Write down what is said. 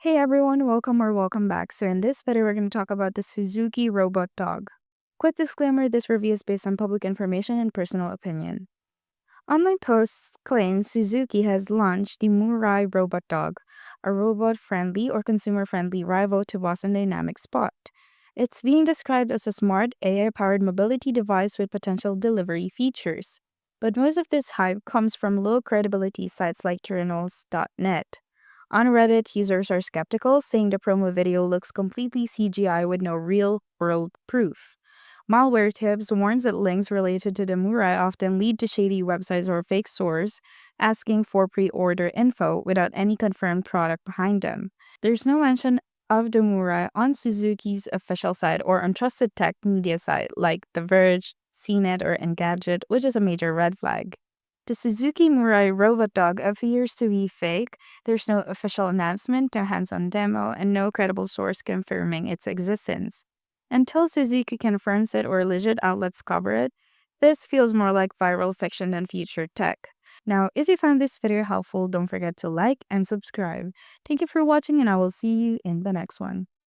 Hey everyone, welcome back. So in this video, we're going to talk about the Suzuki Robot Dog. Quick disclaimer, this review is based on public information and personal opinion. Online posts claim Suzuki has launched the Moorai Robot Dog, a robot-friendly or consumer-friendly rival to Boston Dynamics Spot. It's being described as a smart AI-powered mobility device with potential delivery features. But most of this hype comes from low-credibility sites like journals.net. On Reddit, users are skeptical, saying the promo video looks completely CGI with no real-world proof. Malware Tips warns that links related to the Murai often lead to shady websites or fake stores asking for pre-order info without any confirmed product behind them. There's no mention of the Murai on Suzuki's official site or on trusted tech media site like The Verge, CNET, or Engadget, which is a major red flag. The Suzuki Moorai Robot Dog appears to be fake. There's no official announcement, no hands-on demo, and no credible source confirming its existence. Until Suzuki confirms it or legit outlets cover it, this feels more like viral fiction than future tech. Now, if you found this video helpful, don't forget to like and subscribe. Thank you for watching, and I will see you in the next one.